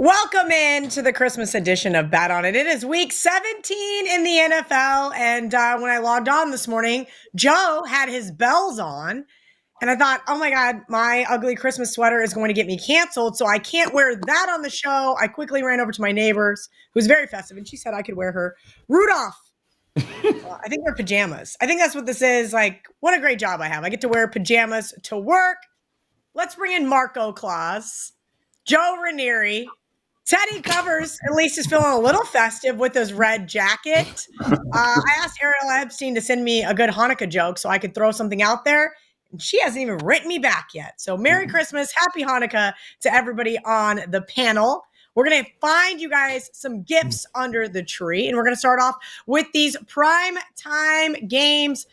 Welcome in to the Christmas edition of Bet On It. It is week 17 in the NFL. And when I logged on this morning, Joe had his bells on. And I thought, oh my God, my ugly Christmas sweater is going to get me canceled. So I can't wear that on the show. I quickly ran over to my neighbor's, who's very festive, and she said I could wear her Rudolph. I think they're pajamas. I think that's what this is. Like, what a great job I have. I get to wear pajamas to work. Let's bring in Marco Claus, Joe Raineri. Teddy Covers, at least, is feeling a little festive with his red jacket. I asked Ariel Epstein to send me a good Hanukkah joke so I could throw something out there, and she hasn't even written me back yet. So Merry Christmas, Happy Hanukkah to everybody on the panel. We're going to find you guys some gifts under the tree, and we're going to start off with these prime time games.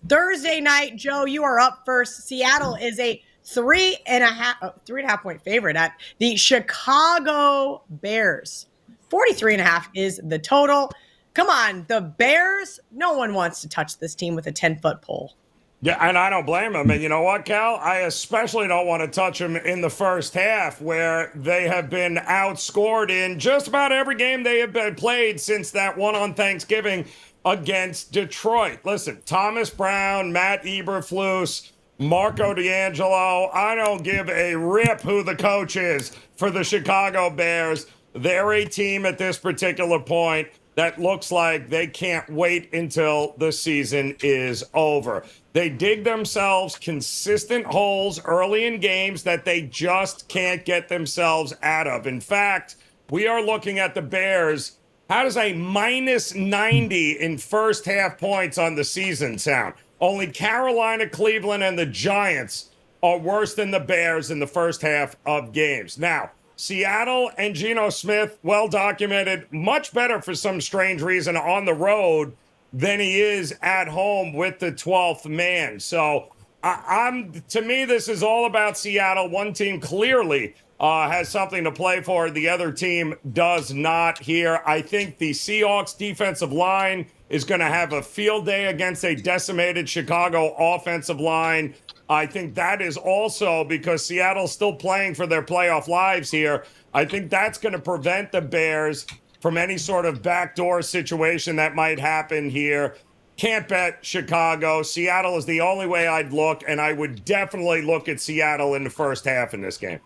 Thursday night, Joe, you are up first. Seattle is a 3.5 point favorite at the Chicago Bears. 43.5 is the total. Come on, the Bears. No one wants to touch this team with a 10-foot pole. Yeah, and I don't blame them. And you know what, Cal? I especially don't want to touch them in the first half, where they have been outscored in just about every game they have been played since that one on Thanksgiving against Detroit. Listen, Thomas Brown, Matt Eberflus, Marco D'Angelo, I don't give a rip who the coach is for the Chicago Bears. They're a team at this particular point that looks like they can't wait until the season is over. They dig themselves consistent holes early in games that they just can't get themselves out of. In fact, we are looking at the Bears. How does a minus 90 in first half points on the season sound? Only Carolina, Cleveland, and the Giants are worse than the Bears in the first half of games. Now, Seattle and Geno Smith, well documented, much better for some strange reason on the road than he is at home with the 12th man. So, to me, this is all about Seattle. One team clearly has something to play for. The other team does not here. I think the Seahawks defensive line is going to have a field day against a decimated Chicago offensive line. I think that is also because Seattle's still playing for their playoff lives here. I think that's going to prevent the Bears from any sort of backdoor situation that might happen here. Can't bet Chicago. Seattle is the only way I'd look, and I would definitely look at Seattle in the first half in this game.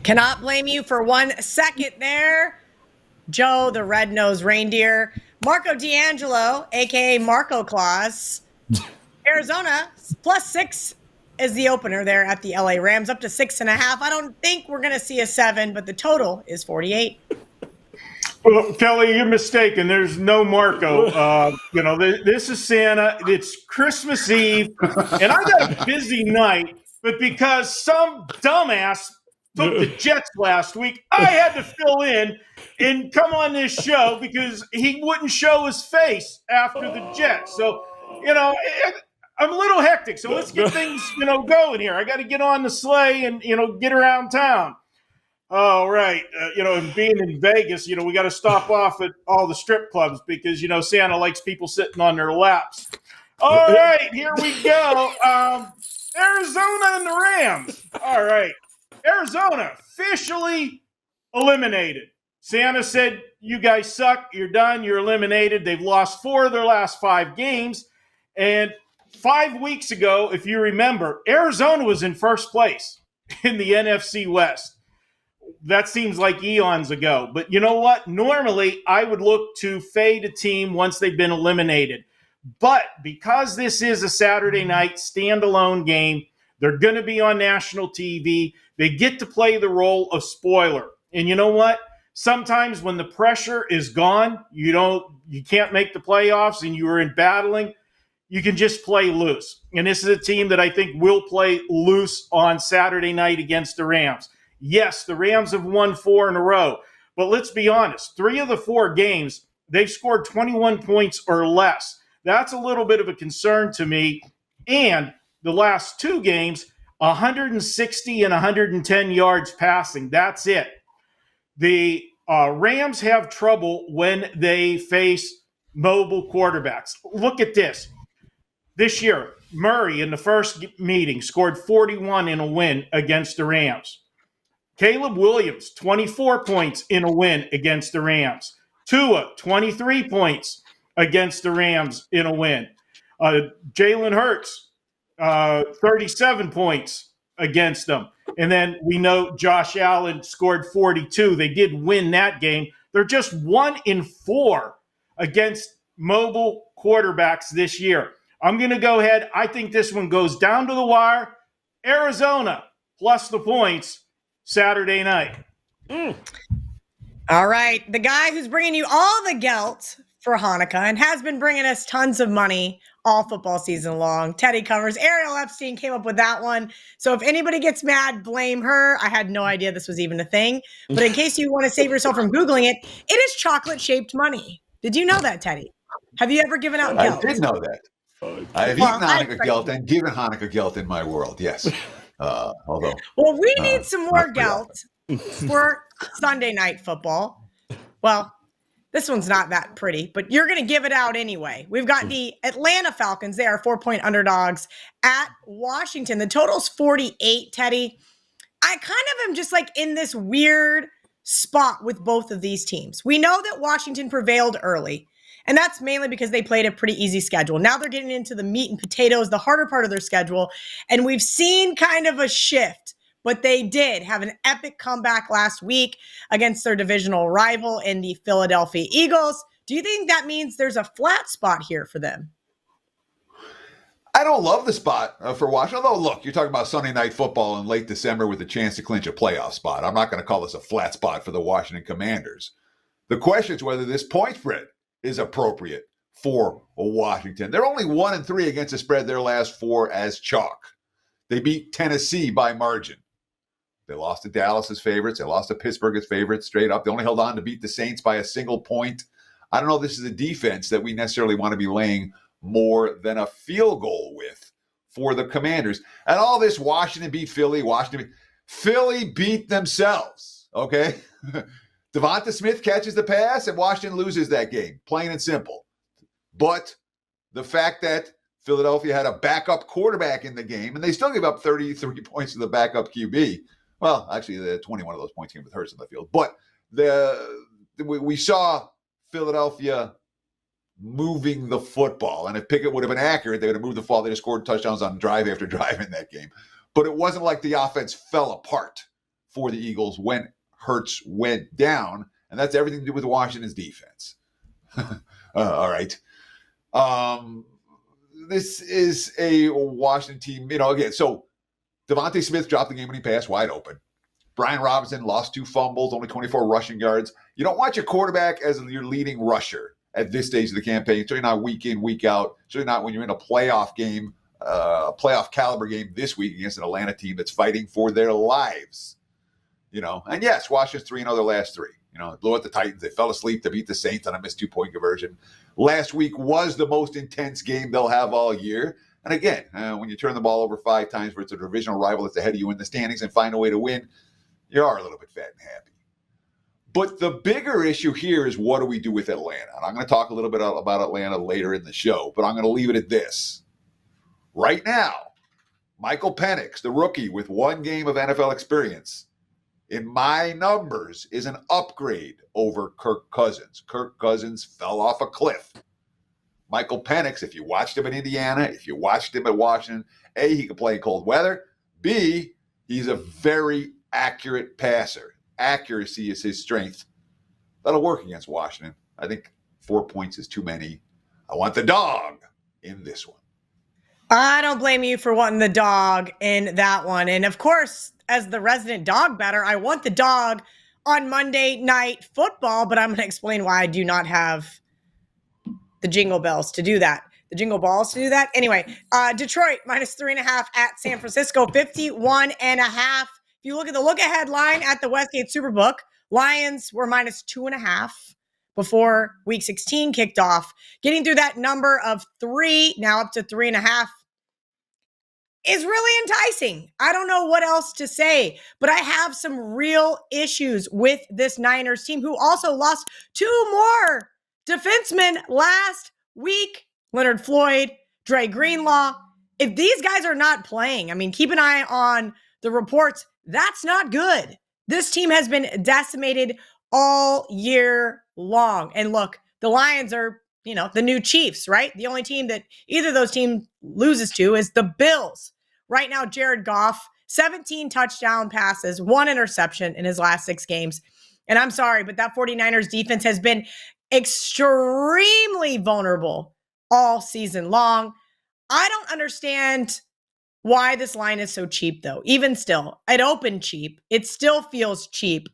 Cannot blame you for 1 second there. Joe, the red-nosed reindeer. Marco D'Angelo, a.k.a. Marco Claus. Arizona, +6 is the opener there at the LA Rams, up to 6.5. I don't think we're going to see a 7, but the total is 48. Well, Kelly, you're mistaken. There's no Marco. This is Santa. It's Christmas Eve, and I got a busy night, but because some dumbass took the Jets last week, I had to fill in and come on this show because he wouldn't show his face after the Jets. So, I'm a little hectic. So let's get things, going here. I got to get on the sleigh and, get around town. All right. And being in Vegas, we got to stop off at all the strip clubs because, Santa likes people sitting on their laps. All right, here we go. Arizona and the Rams. All right. Arizona officially eliminated. Santa said, you guys suck. You're done. You're eliminated. They've lost 4 of their last 5 games. And 5 weeks ago, if you remember, Arizona was in first place in the NFC West. That seems like eons ago. But you know what? Normally, I would look to fade a team once they've been eliminated. But because this is a Saturday night standalone game, they're going to be on national TV. They get to play the role of spoiler. And you know what? Sometimes when the pressure is gone, you can't make the playoffs and you are in battling, you can just play loose. And this is a team that I think will play loose on Saturday night against the Rams. Yes, the Rams have won 4 in a row. But let's be honest, 3 of the 4 games, they've scored 21 points or less. That's a little bit of a concern to me. And the last 2 games, 160 and 110 yards passing. That's it. The Rams have trouble when they face mobile quarterbacks. Look at this. This year, Murray in the first meeting scored 41 in a win against the Rams. Caleb Williams, 24 points in a win against the Rams. Tua, 23 points against the Rams in a win. Jalen Hurts, 37 points against them. And then we know Josh Allen scored 42. They did win that game. They're just 1-4 against mobile quarterbacks this year. I'm going to go ahead. I think this one goes down to the wire. Arizona plus the points Saturday night. All right. The guy who's bringing you all the gelt for Hanukkah and has been bringing us tons of money all football season long. Teddy covers. Ariel Epstein came up with that one. So if anybody gets mad, blame her. I had no idea this was even a thing. But in case you want to save yourself from Googling it, it is chocolate-shaped money. Did you know that, Teddy? Have you ever given out gelt? I did know that. I have eaten Hanukkah gelt and given Hanukkah gelt in my world, yes. Although, well, we need some more gelt for Sunday night football. Well, this one's not that pretty, but you're going to give it out anyway. We've got the Atlanta Falcons. They are 4-point underdogs at Washington. The total's 48, Teddy. I kind of am just like in this weird spot with both of these teams. We know that Washington prevailed early, and that's mainly because they played a pretty easy schedule. Now they're getting into the meat and potatoes, the harder part of their schedule, and we've seen kind of a shift. But they did have an epic comeback last week against their divisional rival in the Philadelphia Eagles. Do you think that means there's a flat spot here for them? I don't love the spot for Washington. Although, look, you're talking about Sunday night football in late December with a chance to clinch a playoff spot. I'm not going to call this a flat spot for the Washington Commanders. The question is whether this point spread is appropriate for Washington. They're only 1-3 against the spread their last 4 as chalk. They beat Tennessee by margin. They lost to Dallas as favorites. They lost to Pittsburgh as favorites straight up. They only held on to beat the Saints by a single point. I don't know if this is a defense that we necessarily want to be laying more than a field goal with for the Commanders. And all this Washington beat Philly. Philly beat themselves, okay? Devonta Smith catches the pass and Washington loses that game, plain and simple. But the fact that Philadelphia had a backup quarterback in the game, and they still gave up 33 points to the backup QB. Well, actually, the 21 of those points came with Hurts on the field. But we saw Philadelphia moving the football. And if Pickett would have been accurate, they would have moved the ball. They just scored touchdowns on drive after drive in that game. But it wasn't like the offense fell apart for the Eagles when Hurts went down. And that's everything to do with Washington's defense. All right. This is a Washington team, again, so Devontae Smith dropped the game-winning pass wide open. Brian Robinson lost 2 fumbles, only 24 rushing yards. You don't want your quarterback as your leading rusher at this stage of the campaign, certainly not week in, week out, certainly not when you're in a playoff game, a playoff caliber game this week against an Atlanta team that's fighting for their lives. And yes, Washington's 3-0 their last 3. Blew out the Titans. They fell asleep to beat the Saints on a missed 2-point conversion. Last week was the most intense game they'll have all year. And again, when you turn the ball over 5 times versus a divisional rival that's ahead of you in the standings and find a way to win, you are a little bit fat and happy. But the bigger issue here is what do we do with Atlanta? And I'm going to talk a little bit about Atlanta later in the show, but I'm going to leave it at this. Right now, Michael Penix, the rookie with 1 game of NFL experience, in my numbers, is an upgrade over Kirk Cousins. Kirk Cousins fell off a cliff. Michael Penix, if you watched him in Indiana, if you watched him at Washington, A, he can play in cold weather. B, he's a very accurate passer. Accuracy is his strength. That'll work against Washington. I think 4 points is too many. I want the dog in this one. I don't blame you for wanting the dog in that one. And of course, as the resident dog better, I want the dog on Monday Night Football, but I'm going to explain why I do not have the jingle bells to do that. The jingle balls to do that. Anyway, Detroit -3.5 at San Francisco, 51.5. If you look at the look-ahead line at the Westgate Superbook, Lions were -2.5 before Week 16 kicked off. Getting through that number of 3, now up to 3.5, is really enticing. I don't know what else to say, but I have some real issues with this Niners team, who also lost 2 more defensemen last week. Leonard Floyd, Dre Greenlaw. If these guys are not playing, keep an eye on the reports. That's not good. This team has been decimated all year long. And look, the Lions are, the new Chiefs, right? The only team that either of those teams loses to is the Bills. Right now, Jared Goff, 17 touchdown passes, 1 interception in his last 6 games. And I'm sorry, but that 49ers defense has been extremely vulnerable all season long. I don't understand why this line is so cheap, though. Even still, it opened cheap. It still feels cheap.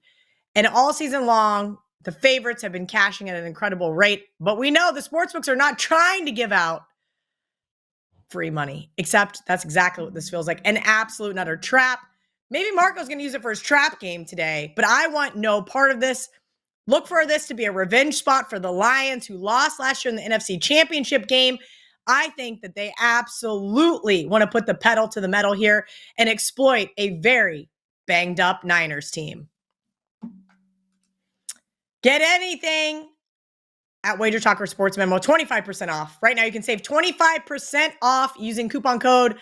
And all season long, the favorites have been cashing at an incredible rate. But we know the sportsbooks are not trying to give out free money, except that's exactly what this feels like. An absolute and utter trap. Maybe Marco's going to use it for his trap game today, but I want no part of this. Look for this to be a revenge spot for the Lions, who lost last year in the NFC Championship game. I think that they absolutely want to put the pedal to the metal here and exploit a very banged up Niners team. Get anything at Wager Talker Sports Memo, 25% off. Right now you can save 25% off using coupon code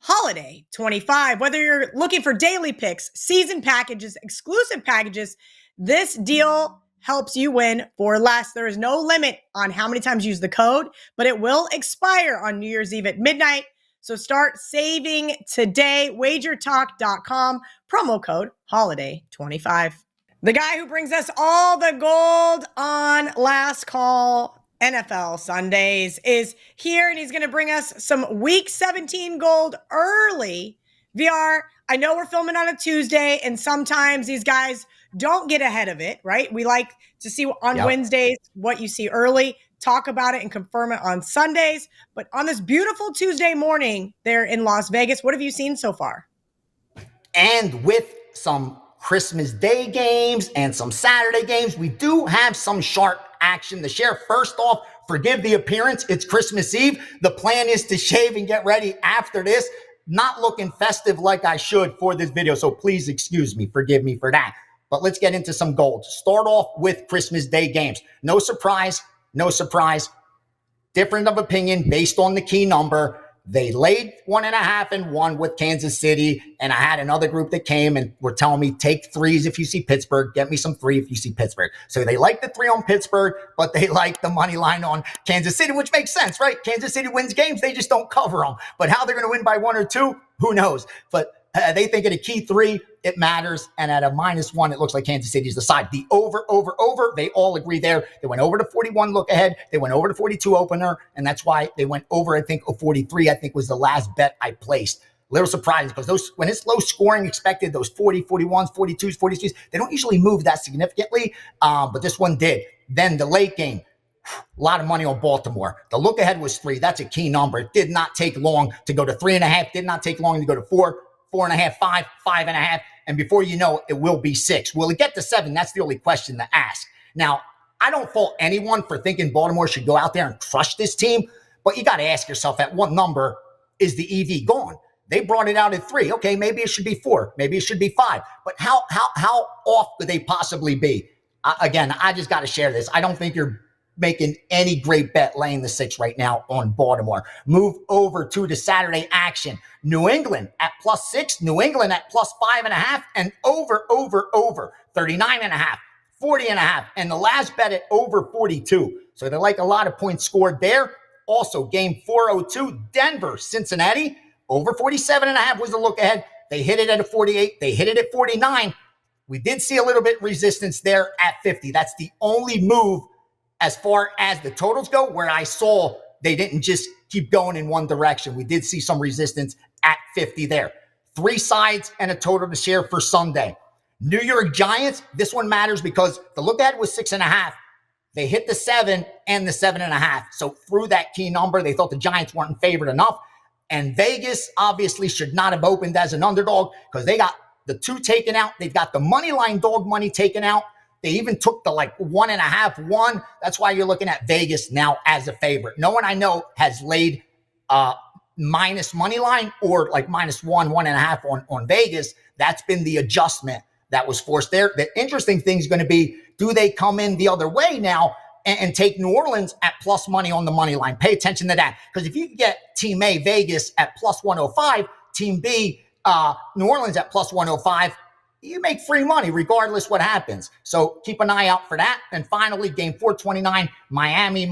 HOLIDAY25. Whether you're looking for daily picks, season packages, exclusive packages, this deal helps you win for less. There is no limit on how many times you use the code, but it will expire on New Year's Eve at midnight. So start saving today. Wagertalk.com, promo code HOLIDAY25. The guy who brings us all the gold on Last Call NFL Sundays is here, and he's going to bring us some Week 17 gold early. VR, I know we're filming on a Tuesday, and sometimes these guys don't get ahead of it, right? We like to see on Wednesdays what you see early, talk about it, and confirm it on Sundays. But on this beautiful Tuesday morning there in Las Vegas, what have you seen so far? And with some Christmas Day games and some Saturday games, we do have some sharp action to share. First off, forgive the appearance. It's Christmas Eve. The plan is to shave and get ready after this. Not looking festive like I should for this video, so please excuse me. Forgive me for that. But let's get into some gold. Start off with Christmas Day games. No surprise, no surprise. Difference of opinion based on the key number. They laid 1.5 and 1 with Kansas City, and I had another group that came and were telling me, take 3s if you see Pittsburgh, get me some 3 if you see Pittsburgh. So they like the 3 on Pittsburgh, but they like the money line on Kansas City, which makes sense, right? Kansas City wins games, they just don't cover them. But how they're going to win by 1 or 2, who knows? But they think at a key 3, it matters. And at a -1, it looks like Kansas City's the side. The over, they all agree there. They went over to 41 look ahead. They went over to 42 opener. And that's why they went over, I think, 43, I think was the last bet I placed. Little surprising because those, when it's low scoring expected, those 40, 41s, 42s, 43s, they don't usually move that significantly. But this one did. Then the late game. A lot of money on Baltimore. The look ahead was 3. That's a key number. It did not take long to go to 3.5. Did not take long to go to 4. 4.5, 5, 5.5, and before you know it will be 6. Will it get to 7? That's the only question to ask. Now, I don't fault anyone for thinking Baltimore should go out there and crush this team, but you got to ask yourself, at what number is the EV gone? They brought it out at 3. Okay, maybe it should be 4. Maybe it should be 5. But how off could they possibly be? Again, I just got to share this. I don't think you're making any great bet laying the 6 right now on Baltimore. Move over to the Saturday action. New England at +6, New England at +5.5, and over, 39.5, 40.5, and the last bet at over 42. So they like a lot of points scored there. Also, game 402, Denver, Cincinnati, over 47.5 was the look ahead. They hit it at a 48. They hit it at 49. We did see a little bit resistance there at 50. That's the only move as far as the totals go where I saw they didn't just keep going in one direction. We did see some resistance at 50 there. 3 sides and a total to share for Sunday. New York Giants, this one matters because the look ahead was 6.5. They hit the 7 and the 7.5. So through that key number, they thought the Giants weren't favored enough. And Vegas obviously should not have opened as an underdog because they got the 2 taken out. They've got the money line dog money taken out. They even took the 1.5, 1. That's why you're looking at Vegas now as a favorite. No one I know has laid minus money line or -1, 1.5 on Vegas. That's been the adjustment that was forced there. The interesting thing is going to be, do they come in the other way now and take New Orleans at plus money on the money line? Pay attention to that. Because if you can get Team A, Vegas, at +105, Team B, New Orleans at +105, you make free money regardless what happens. So keep an eye out for that. And finally, game 429, Miami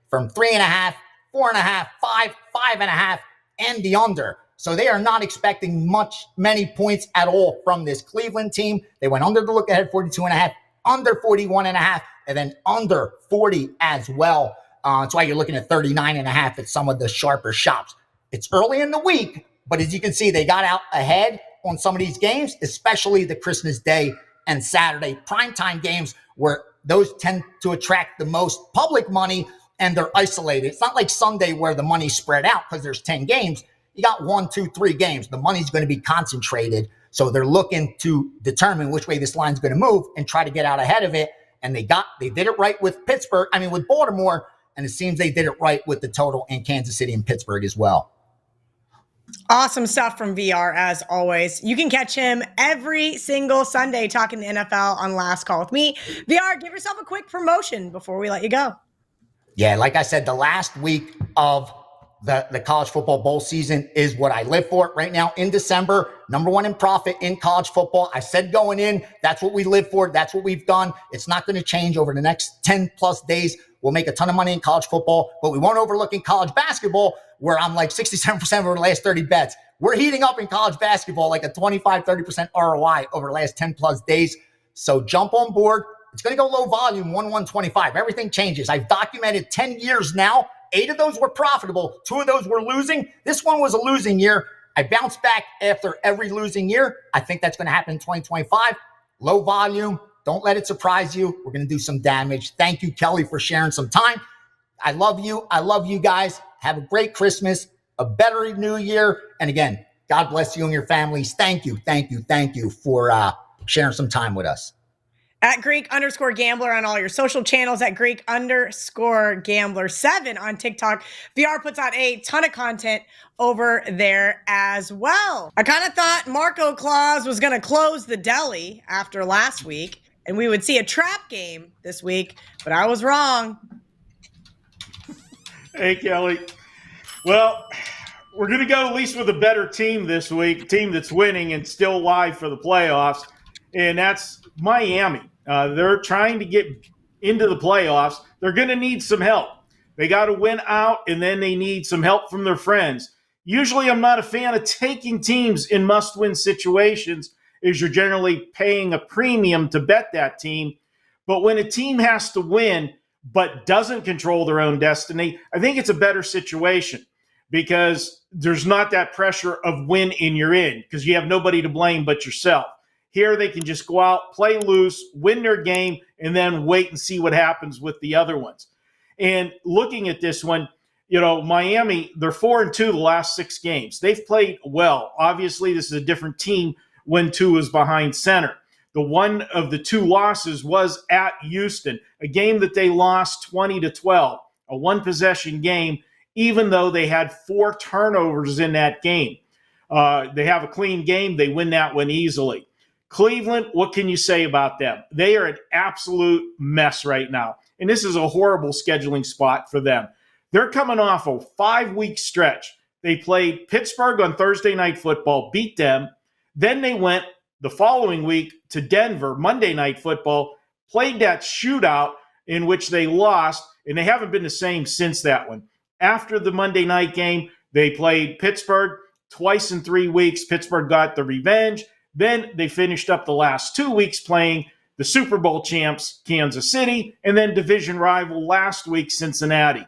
from 3.5, 4.5, 5, 5.5, and the under. So they are not expecting many points at all from this Cleveland team. They went under the look ahead 42.5, under 41.5, and then under 40 as well. That's why you're looking at 39.5 at some of the sharper shops. It's early in the week, but as you can see, they got out ahead on some of these games, especially the Christmas Day and Saturday primetime games, where those tend to attract the most public money and they're isolated. It's not like Sunday where the money's spread out because there's 10 games. You got 1, 2, 3 games. The money's going to be concentrated. So they're looking to determine which way this line's going to move and try to get out ahead of it. And they did it right with with Baltimore, and it seems they did it right with the total in Kansas City and Pittsburgh as well. Awesome stuff from VR, as always. You can catch him every single Sunday talking the NFL on Last Call with Me. VR, give yourself a quick promotion before we let you go. Yeah, like I said, the last week of the college football bowl season is what I live for right now in December. Number one in profit in college football. I said going in, that's what we live for. That's what we've done. It's not going to change over the next 10 plus days. We'll make a ton of money in college football, but we won't overlook in college basketball, where I'm like 67% over the last 30 bets. We're heating up in college basketball, like a 25-30% ROI over the last 10 plus days. So jump on board. It's going to go low volume, 1-1-25. Everything changes. I've documented 10 years now. 8 of those were profitable. 2 of those were losing. This one was a losing year. I bounced back after every losing year. I think that's going to happen in 2025. Low volume. Don't let it surprise you. We're going to do some damage. Thank you, Kelly, for sharing some time. I love you. I love you guys. Have a great Christmas, a better New Year. And again, God bless you and your families. Thank you for sharing some time with us. At Greek_Gambler on all your social channels, at Greek_Gambler7 on TikTok. VR puts out a ton of content over there as well. I kind of thought Marco Claus was going to close the deli after last week, and we would see a trap game this week, but I was wrong. Hey, Kelly. Well, we're going to go at least with a better team this week, a team that's winning and still live for the playoffs, and that's Miami. They're trying to get into the playoffs. They're going to need some help. They got to win out, and then they need some help from their friends. Usually I'm not a fan of taking teams in must-win situations, as you're generally paying a premium to bet that team. But when a team has to win but doesn't control their own destiny, I think it's a better situation because there's not that pressure of win and you're in because you have nobody to blame but yourself. Here they can just go out, play loose, win their game, and then wait and see what happens with the other ones. And looking at this one, Miami, they're 4-2 the last 6 games. They've played well. Obviously, this is a different team when Tua is behind center. The one of the 2 losses was at Houston, a game that they lost 20-12, a one-possession game, even though they had 4 turnovers in that game. They have a clean game. They win that one easily. Cleveland, what can you say about them? They are an absolute mess right now, and this is a horrible scheduling spot for them. They're coming off a 5-week stretch. They played Pittsburgh on Thursday Night Football, beat them. Then they went the following week to Denver, Monday Night Football, played that shootout in which they lost, and they haven't been the same since that one. After the Monday night game, they played Pittsburgh twice in 3 weeks. Pittsburgh got the revenge. Then they finished up the last 2 weeks playing the Super Bowl champs, Kansas City, and then division rival last week, Cincinnati.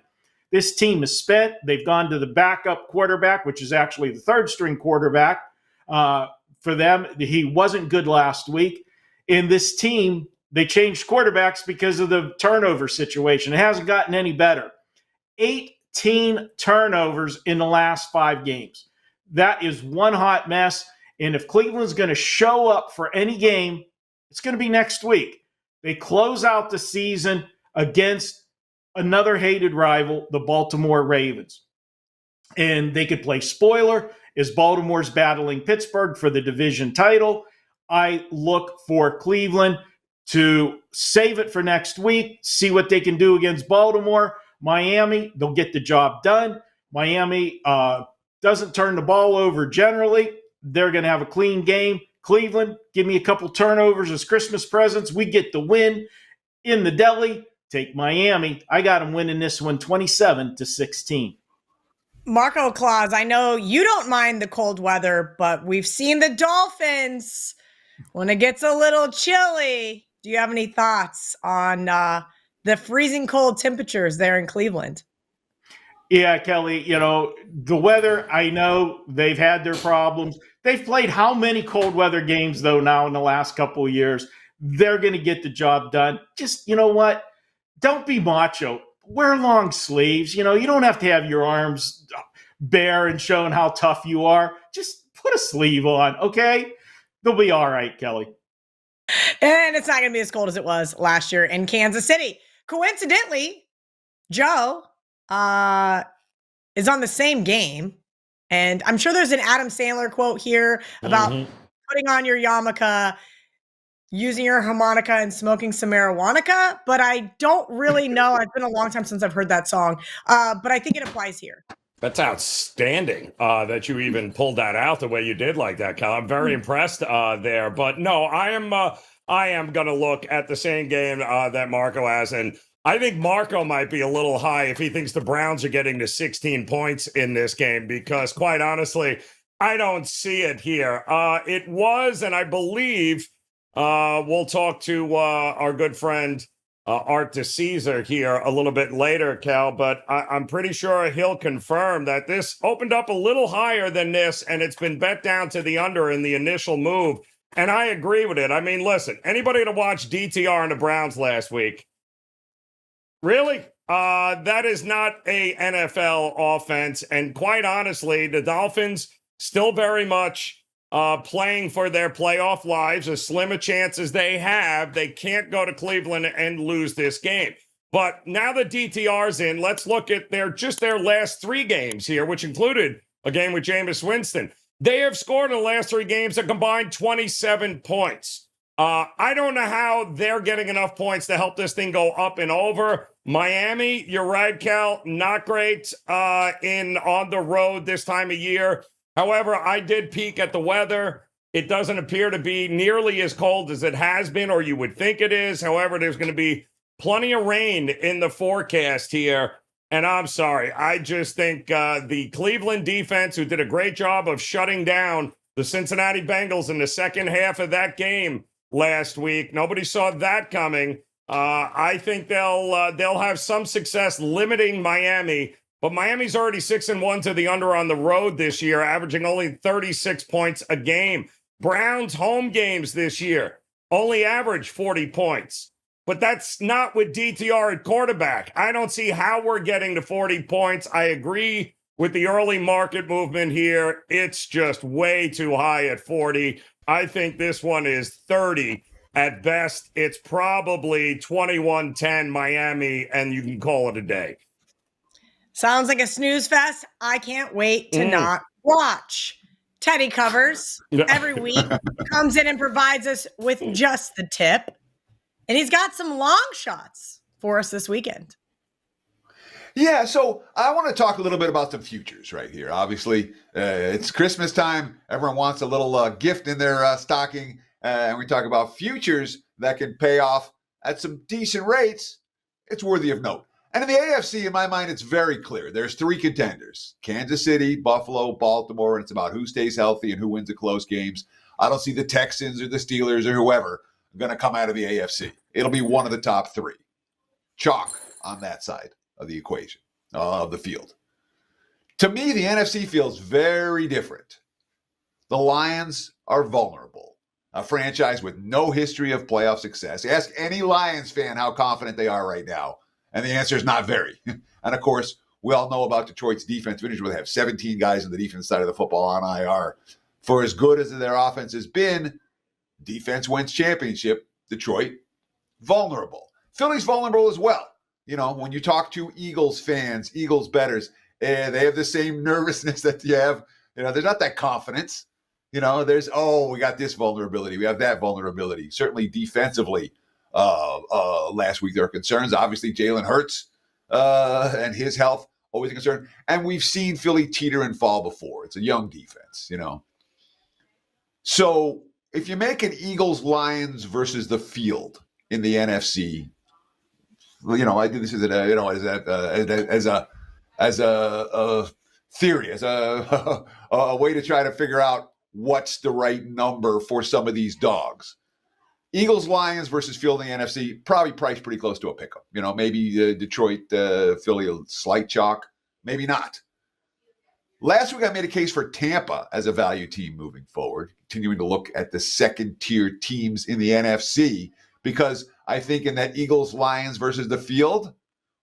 This team is spent. They've gone to the backup quarterback, which is actually the third-string quarterback for them. He wasn't good last week. In this team, they changed quarterbacks because of the turnover situation. It hasn't gotten any better. 18 turnovers in the last 5 games. That is one hot mess. And if Cleveland's going to show up for any game, it's going to be next week. They close out the season against another hated rival, the Baltimore Ravens. And they could play spoiler as Baltimore's battling Pittsburgh for the division title. I look for Cleveland to save it for next week, see what they can do against Baltimore. Miami, they'll get the job done. Miami doesn't turn the ball over generally. They're going to have a clean game. Cleveland, give me a couple turnovers as Christmas presents. We get the win in the deli. Take Miami. I got them winning this one 27-16. Marco Claus, I know you don't mind the cold weather, but we've seen the Dolphins when it gets a little chilly. Do you have any thoughts on the freezing cold temperatures there in Cleveland? Yeah, Kelly, the weather, I know they've had their problems. They've played how many cold weather games, though, now in the last couple of years? They're going to get the job done. Just, you know what? Don't be macho. Wear long sleeves. You don't have to have your arms bare and showing how tough you are. Just put a sleeve on, okay? They'll be all right, Kelly. And it's not going to be as cold as it was last year in Kansas City. Coincidentally, Joe is on the same game. And I'm sure there's an Adam Sandler quote here about putting on your yarmulke, using your harmonica, and smoking some marijuana, but I don't really know. It's been a long time since I've heard that song, but I think it applies here. That's outstanding that you even pulled that out the way you did like that, Cal. I'm very impressed there. But no, I am going to look at the same game that Marco has, and I think Marco might be a little high if he thinks the Browns are getting to 16 points in this game, because quite honestly, I don't see it here. It was, and I believe we'll talk to our good friend Art DICESARE here a little bit later, Cal, but I'm pretty sure he'll confirm that this opened up a little higher than this, and it's been bet down to the under in the initial move. And I agree with it. I mean, listen, anybody to watch DTR and the Browns last week? Really? That is not a NFL offense. And quite honestly, the Dolphins still very much playing for their playoff lives. As slim a chance as they have, they can't go to Cleveland and lose this game. But now that DTR's in, let's look at their last 3 games here, which included a game with Jameis Winston. They have scored in the last 3 games a combined 27 points. I don't know how they're getting enough points to help this thing go up and over. Miami, you're right, Cal, not great on the road this time of year. However, I did peek at the weather. It doesn't appear to be nearly as cold as it has been, or you would think it is. However, there's going to be plenty of rain in the forecast here. And I'm sorry, I just think the Cleveland defense, who did a great job of shutting down the Cincinnati Bengals in the second half of that game last week, nobody saw that coming. I think they'll have some success limiting Miami. But Miami's already 6-1 to the under on the road this year, averaging only 36 points a game. Browns home games this year only average 40 points. But that's not with DTR at quarterback. I don't see how we're getting to 40 points. I agree with the early market movement here. It's just way too high at 40. I think this one is 30 at best. It's probably 21-10 Miami, and you can call it a day. Sounds like a snooze fest. I can't wait to not watch. Teddy Covers every week comes in and provides us with just the tip. And he's got some long shots for us this weekend. Yeah, so I want to talk a little bit about some futures right here. Obviously, it's Christmas time. Everyone wants a little gift in their stocking. And we talk about futures that can pay off at some decent rates. It's worthy of note. And in the AFC, in my mind, it's very clear. There's 3 contenders: Kansas City, Buffalo, Baltimore, and it's about who stays healthy and who wins the close games. I don't see the Texans or the Steelers or whoever going to come out of the AFC. It'll be one of the top 3. Chalk on that side of the equation, of the field. To me, the NFC feels very different. The Lions are vulnerable. A franchise with no history of playoff success. Ask any Lions fan how confident they are right now, and the answer is not very. And of course, we all know about Detroit's defense finish where they have 17 guys on the defense side of the football on IR. For as good as their offense has been, defense wins championship. Detroit, vulnerable. Philly's vulnerable as well. When you talk to Eagles fans, Eagles bettors, they have the same nervousness that you have. There's not that confidence. There's, we got this vulnerability. We have that vulnerability. Certainly defensively, last week there were concerns. Obviously, Jalen Hurts and his health, always a concern. And we've seen Philly teeter and fall before. It's a young defense, So if you make an Eagles-Lions versus the field in the NFC, I did this as a theory, as a way to try to figure out what's the right number for some of these dogs. Eagles-Lions versus field in the NFC, probably priced pretty close to a pick 'em. Maybe Detroit, Philly, a slight chalk, maybe not. Last week, I made a case for Tampa as a value team moving forward, continuing to look at the second-tier teams in the NFC, because I think in that Eagles-Lions versus the field,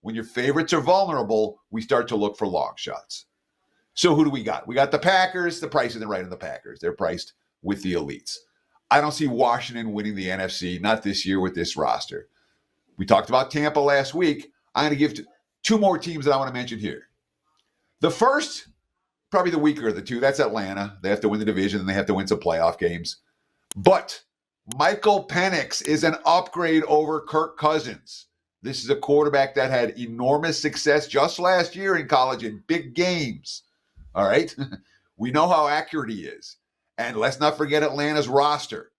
when your favorites are vulnerable, we start to look for long shots. So who do we got? We got the Packers. The price isn't right on the Packers. They're priced with the elites. I don't see Washington winning the NFC, not this year with this roster. We talked about Tampa last week. I'm going to give two more teams that I want to mention here. The first, probably the weaker of the two, that's Atlanta. They have to win the division and they have to win some playoff games. But Michael Penix is an upgrade over Kirk Cousins. This is a quarterback that had enormous success just last year in college in big games. All right? We know how accurate he is. And let's not forget Atlanta's roster.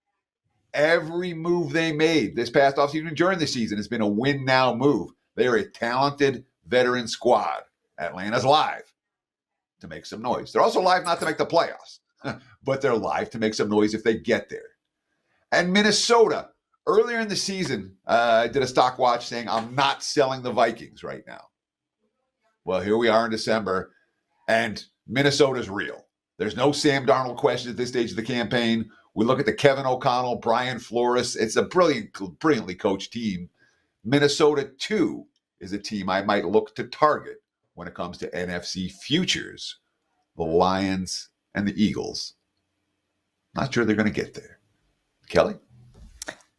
Every move they made this past offseason during the season has been a win-now move. They are a talented veteran squad. Atlanta's live to make some noise. They're also live not to make the playoffs, but they're live to make some noise if they get there. And Minnesota, earlier in the season, I did a stock watch saying I'm not selling the Vikings right now. Well, here we are in December, and Minnesota's real. There's no Sam Darnold question at this stage of the campaign. We look at the Kevin O'Connell, Brian Flores. It's a brilliantly coached team. Minnesota, too, is a team I might look to target when it comes to NFC futures. The Lions and the Eagles. Not sure they're going to get there. Kelly?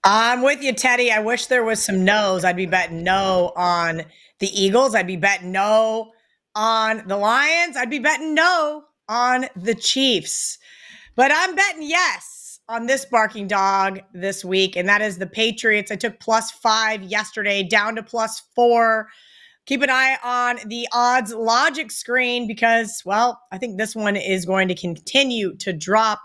I'm with you, Teddy. I wish there was some no's. I'd be betting no on the Eagles. I'd be betting no on the Lions. I'd be betting no on the Chiefs. But I'm betting yes on this barking dog this week, and that is the Patriots. I took +5 yesterday, down to +4. Keep an eye on the odds logic screen because, well, I think this one is going to continue to drop.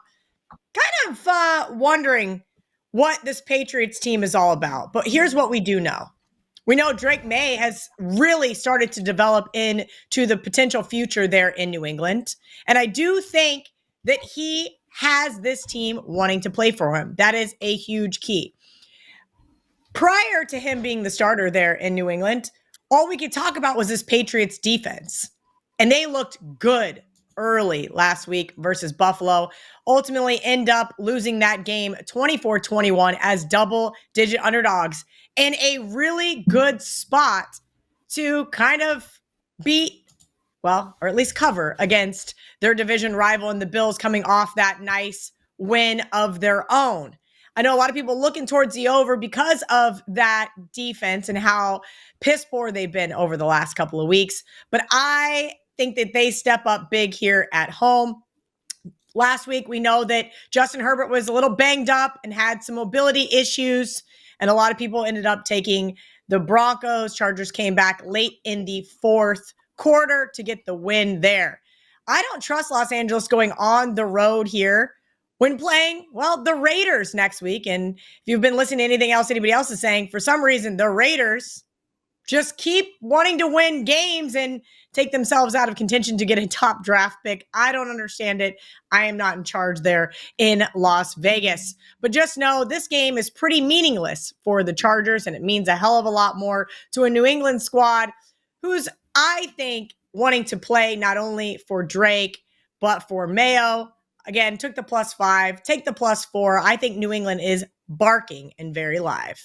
Kind of wondering what this Patriots team is all about. But here's what we do know. We know Drake May has really started to develop into the potential future there in New England. And I do think that he has this team wanting to play for him. That is a huge key. Prior to him being the starter there in New England, all we could talk about was this Patriots defense. And they looked good early last week versus Buffalo. Ultimately end up losing that game 24-21 as double-digit underdogs in a really good spot to kind of beat, well, or at least cover against their division rival and the Bills coming off that nice win of their own. I know a lot of people looking towards the over because of that defense and how piss poor they've been over the last couple of weeks. But I think that they step up big here at home. Last week, we know that Justin Herbert was a little banged up and had some mobility issues. And a lot of people ended up taking the Broncos. Chargers came back late in the fourth quarter to get the win there. I don't trust Los Angeles going on the road here when playing, well, the Raiders next week. And if you've been listening to anything else anybody else is saying, for some reason, the Raiders just keep wanting to win games and take themselves out of contention to get a top draft pick. I don't understand it. I am not in charge there in Las Vegas. But just know this game is pretty meaningless for the Chargers, and it means a hell of a lot more to a New England squad who's, I think, wanting to play not only for Drake, but for Mayo. Again, took the +5, take the +4. I think New England is barking and very live.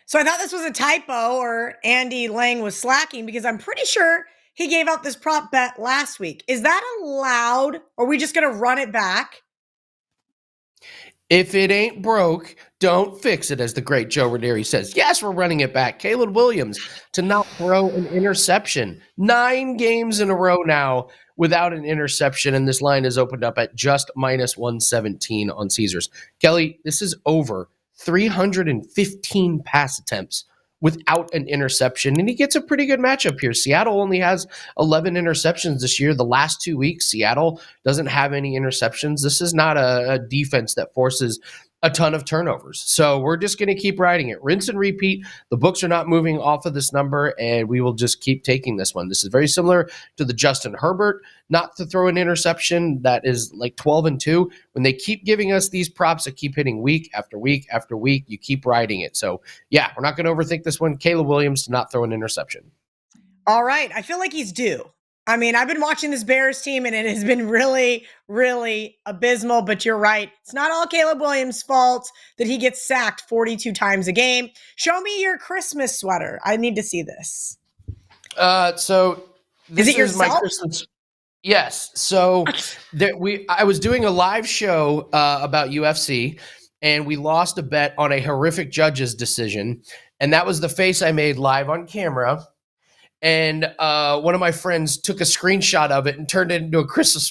So I thought this was a typo or Andy Lang was slacking because I'm pretty sure he gave out this prop bet last week. Is that allowed? Or are we just going to run it back? If it ain't broke, don't fix it, as the great Joe Raineri says. Yes, we're running it back. Caleb Williams to not throw an interception. 9 games in a row now without an interception, and this line is opened up at just -117 on Caesars. Kelly, this is over 315 pass attempts without an interception, and he gets a pretty good matchup here. Seattle only has 11 interceptions this year. The last 2 weeks, Seattle doesn't have any interceptions. This is not a defense that forces a ton of turnovers. So we're just going to keep riding it. Rinse and repeat. The books are not moving off of this number, and we will just keep taking this one. This is very similar to the Justin Herbert not to throw an interception that is like 12-2. When they keep giving us these props that keep hitting week after week after week, you keep riding it. So, yeah, we're not going to overthink this one. Caleb Williams to not throw an interception. All right. I feel like he's due. I mean, I've been watching this Bears team, and it has been really, really abysmal. But you're right. It's not all Caleb Williams' fault that he gets sacked 42 times a game. Show me your Christmas sweater. I need to see this. So this is it yourself? My Christmas. Yes. So I was doing a live show about UFC, and we lost a bet on a horrific judge's decision, and that was the face I made live on camera. And one of my friends took a screenshot of it and turned it into a Christmas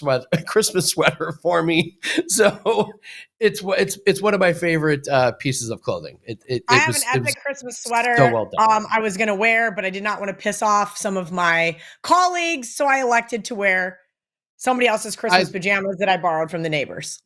sweater for me. So it's one of my favorite pieces of clothing. I have an epic Christmas sweater so well done. I was going to wear, but I did not want to piss off some of my colleagues, so I elected to wear somebody else's Christmas pajamas that I borrowed from the neighbors.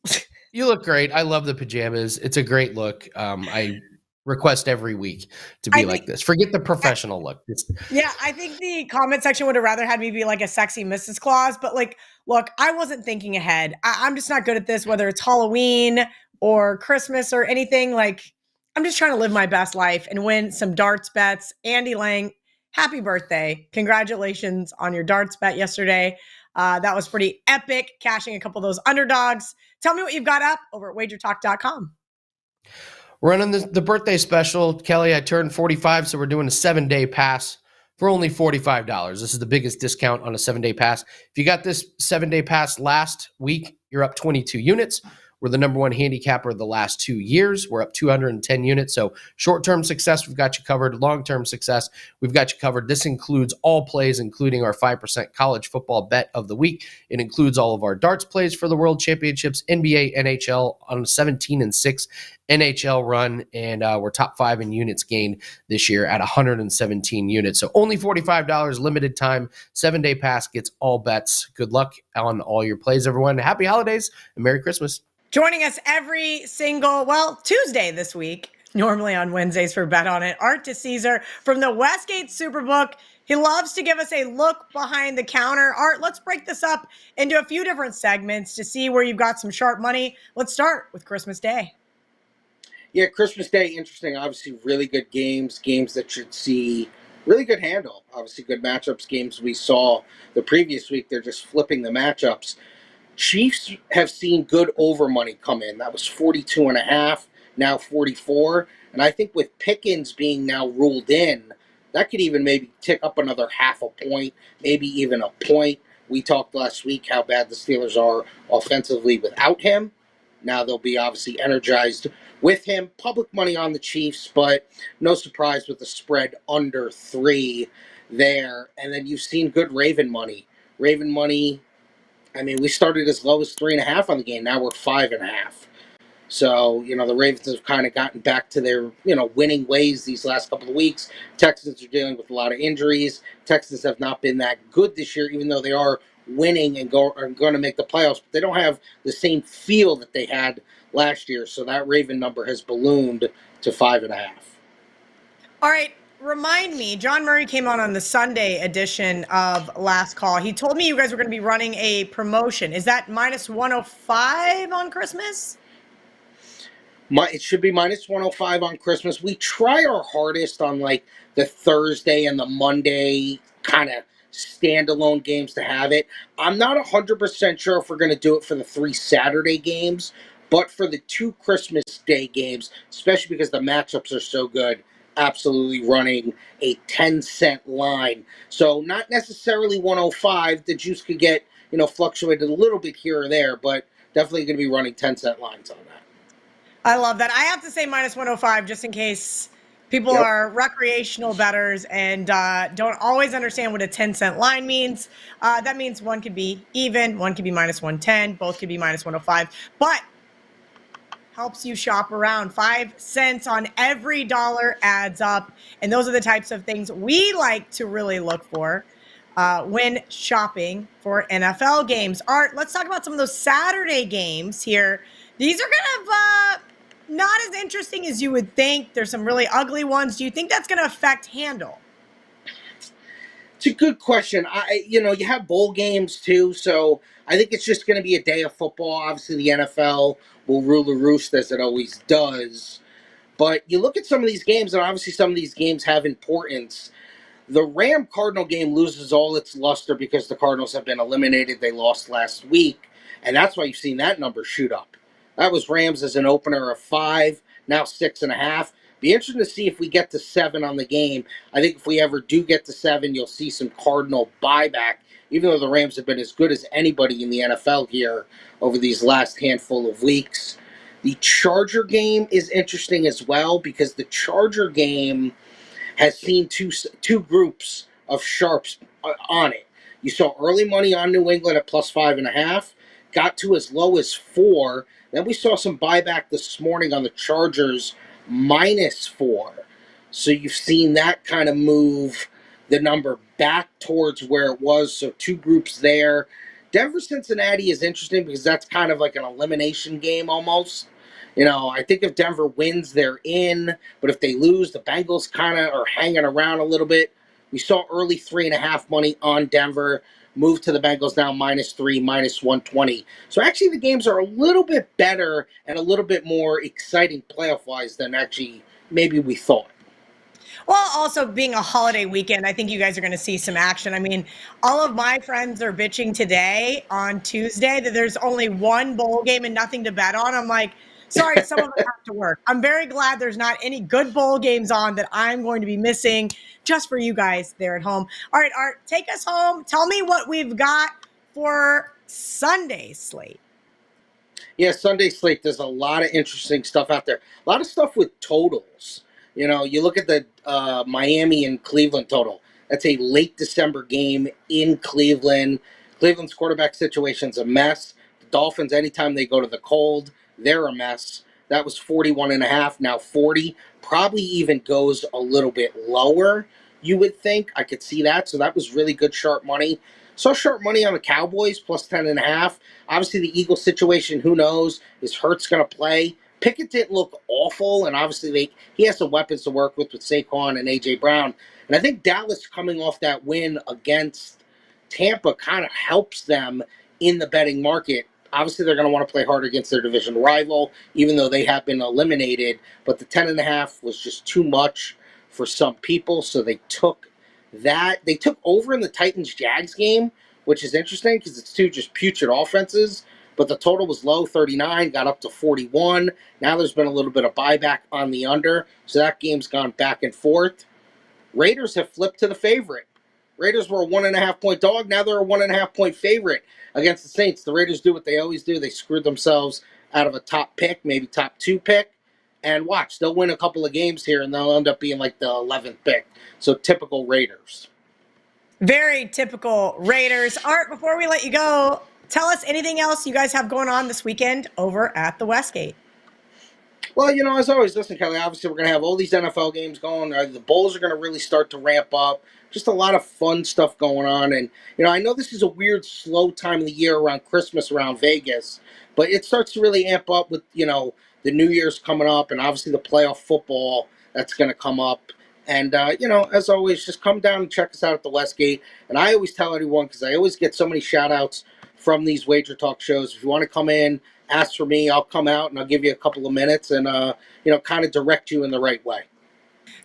You look great. I love the pajamas. It's a great look. I request every week to be like this. Forget the professional look. Yeah, I think the comment section would have rather had me be like a sexy Mrs. Claus, but like, look, I wasn't thinking ahead. I'm just not good at this, whether it's Halloween or Christmas or anything. Like, I'm just trying to live my best life and win some darts bets. Andy Lang, happy birthday. Congratulations on your darts bet yesterday. That was pretty epic, cashing a couple of those underdogs. Tell me what you've got up over at wagertalk.com. Running the birthday special, Kelly, I turned 45, so we're doing a 7-day pass for only $45. This is the biggest discount on a 7-day pass. If you got this 7-day pass last week, you're up 22 units. We're the number one handicapper the last 2 years. We're up 210 units. So short-term success, we've got you covered. Long-term success, we've got you covered. This includes all plays, including our 5% college football bet of the week. It includes all of our darts plays for the World Championships, NBA, NHL on a 17-6 NHL run, and we're top 5 in units gained this year at 117 units. So only $45, limited time, 7-day pass gets all bets. Good luck on all your plays, everyone. Happy holidays and Merry Christmas. Joining us every single, Tuesday this week, normally on Wednesdays for Bet On It, Art DICESARE from the Westgate Superbook. He loves to give us a look behind the counter. Art, let's break this up into a few different segments to see where you've got some sharp money. Let's start with Christmas Day. Yeah, Christmas Day, interesting. Obviously, really good games that should see really good handle. Obviously, good matchups. Games we saw the previous week, they're just flipping the matchups. Chiefs have seen good over money come in. That was 42.5, now 44. And I think with Pickens being now ruled in, that could even maybe tick up another half a point, maybe even a point. We talked last week how bad the Steelers are offensively without him. Now they'll be obviously energized with him. Public money on the Chiefs, but no surprise with the spread under 3 there. And then you've seen good Raven money. Raven money, I mean, we started as low as 3.5 on the game. Now we're 5.5. So, the Ravens have kind of gotten back to their, winning ways these last couple of weeks. Texans are dealing with a lot of injuries. Texans have not been that good this year, even though they are winning and are going to make the playoffs. But they don't have the same feel that they had last year. So that Raven number has ballooned to 5.5. All right. Remind me, John Murray came on the Sunday edition of Last Call. He told me you guys were going to be running a promotion. Is that minus 105 on Christmas? It should be minus 105 on Christmas. We try our hardest on like the Thursday and the Monday kind of standalone games to have it. I'm not 100% sure if we're going to do it for the 3 Saturday games, but for the 2 Christmas Day games, especially because the matchups are so good, absolutely running a 10-cent line. So not necessarily 105. The juice could get, fluctuated a little bit here or there, but definitely going to be running 10-cent lines on that. I love that. I have to say minus 105 just in case people are recreational bettors and don't always understand what a 10-cent line means. That means one could be even, one could be minus 110, both could be minus 105. But helps you shop around. 5 cents on every dollar adds up. And those are the types of things we like to really look for when shopping for NFL games. Art, let's talk about some of those Saturday games here. These are kind of not as interesting as you would think. There's some really ugly ones. Do you think that's going to affect handle? It's a good question. You have bowl games too, so I think it's just going to be a day of football. Obviously, the NFL will rule the roost as it always does. But you look at some of these games, and obviously some of these games have importance. The Ram-Cardinal game loses all its luster because the Cardinals have been eliminated. They lost last week, and that's why you've seen that number shoot up. That was Rams as an opener of 5, now 6.5. Be interesting to see if we get to 7 on the game. I think if we ever do get to 7, you'll see some Cardinal buyback, even though the Rams have been as good as anybody in the NFL here over these last handful of weeks. The Charger game is interesting as well because the Charger game has seen two groups of sharps on it. You saw early money on New England at plus 5.5, got to as low as 4. Then we saw some buyback this morning on the Chargers minus 4. So you've seen that kind of move the number back towards where it was. So 2 groups there. Denver-Cincinnati is interesting because that's kind of like an elimination game almost. I think if Denver wins, they're in. But if they lose, the Bengals kind of are hanging around a little bit. We saw early 3.5 money on Denver. Move to the Bengals now minus 3, minus 120. So actually the games are a little bit better and a little bit more exciting playoff-wise than actually maybe we thought. Well, also being a holiday weekend, I think you guys are going to see some action. I mean, all of my friends are bitching today on Tuesday that there's only one bowl game and nothing to bet on. I'm like, sorry, some of us have to work. I'm very glad there's not any good bowl games on that I'm going to be missing just for you guys there at home. All right, Art, take us home. Tell me what we've got for Sunday slate. Yeah, Sunday slate, there's a lot of interesting stuff out there. A lot of stuff with totals. You look at the Miami and Cleveland total. That's a late December game in Cleveland. Cleveland's quarterback situation's a mess. The Dolphins, anytime they go to the cold, they're a mess. That was 41.5, now 40. Probably even goes a little bit lower, you would think. I could see that. So that was really good sharp money. Saw sharp money on the Cowboys, plus 10.5. Obviously, the Eagles situation, who knows? Is Hurts going to play? Pickett didn't look awful, and obviously he has some weapons to work with Saquon and A.J. Brown. And I think Dallas coming off that win against Tampa kind of helps them in the betting market. Obviously, they're going to want to play hard against their division rival, even though they have been eliminated. But the 10.5 was just too much for some people, so they took that. They took over in the Titans-Jags game, which is interesting because it's 2 just putrid offenses. But the total was low, 39, got up to 41. Now there's been a little bit of buyback on the under, so that game's gone back and forth. Raiders have flipped to the favorite. Raiders were a 1.5-point dog. Now they're a 1.5-point favorite against the Saints. The Raiders do what they always do. They screwed themselves out of a top pick, maybe top 2 pick. And watch, they'll win a couple of games here, and they'll end up being like the 11th pick. So typical Raiders. Very typical Raiders. Art, before we let you go, tell us anything else you guys have going on this weekend over at the Westgate. Well, as always, listen, Kelly, obviously we're going to have all these NFL games going. The Bulls are going to really start to ramp up. Just a lot of fun stuff going on. And, I know this is a weird, slow time of the year around Christmas, around Vegas. But it starts to really amp up with, the New Year's coming up and obviously the playoff football that's going to come up. And, as always, just come down and check us out at the Westgate. And I always tell everyone, because I always get so many shout-outs from these Wager Talk shows, if you want to come in, ask for me, I'll come out and I'll give you a couple of minutes and, kind of direct you in the right way.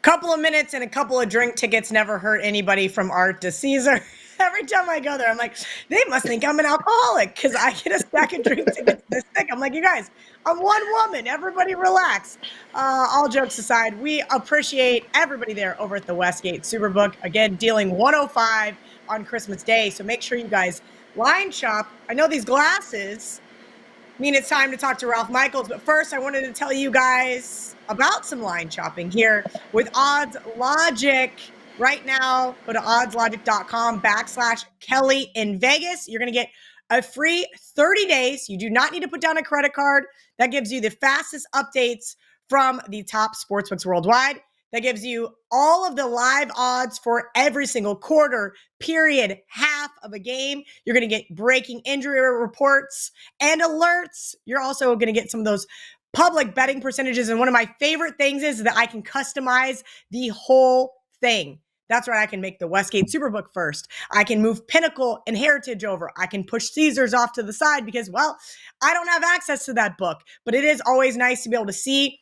Couple of minutes and a couple of drink tickets never hurt anybody from Art to Caesar. Every time I go there, I'm like, they must think I'm an alcoholic because I get a stack of drink tickets this thick. I'm like, you guys, I'm one woman. Everybody relax. All jokes aside, we appreciate everybody there over at the Westgate Superbook. Again, dealing 105 on Christmas Day. So make sure you guys line shop. I know these glasses mean it's time to talk to Ralph Michaels, but first I wanted to tell you guys about some line shopping here with Odds Logic. Right now, go to oddslogic.com/Kelly in Vegas. You're going to get a free 30 days. You do not need to put down a credit card. That gives you the fastest updates from the top sportsbooks worldwide. That gives you all of the live odds for every single quarter, period, half of a game. You're going to get breaking injury reports and alerts. You're also going to get some of those public betting percentages. And one of my favorite things is that I can customize the whole thing. That's right. I can make the Westgate Superbook first. I can move Pinnacle and Heritage over. I can push Caesars off to the side because, well, I don't have access to that book. But it is always nice to be able to see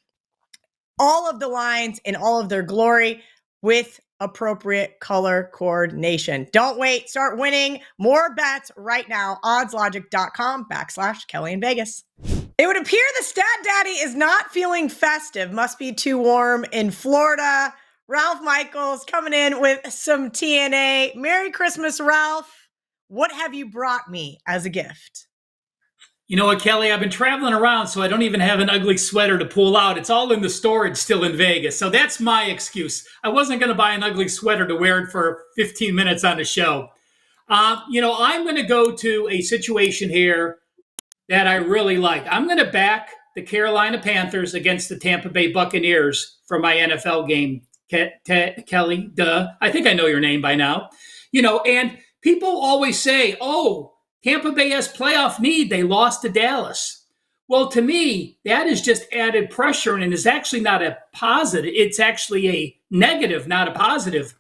all of the lines in all of their glory with appropriate color coordination. Don't wait. Start winning more bets right now. oddslogic.com/Kelly in Vegas. It would appear the Stat Daddy is not feeling festive. Must be too warm in Florida. Ralph Michaels coming in with some TNA. Merry Christmas, Ralph. What have you brought me as a gift? You know what, Kelly? I've been traveling around, so I don't even have an ugly sweater to pull out. It's all in the storage still in Vegas. So that's my excuse. I wasn't going to buy an ugly sweater to wear it for 15 minutes on the show. I'm going to go to a situation here that I really like. I'm going to back the Carolina Panthers against the Tampa Bay Buccaneers for my NFL game. Kelly, duh. I think I know your name by now. And people always say, oh, Tampa Bay has playoff need. They lost to Dallas. Well, to me, that is just added pressure and is actually not a positive. It's actually a negative, not a positive.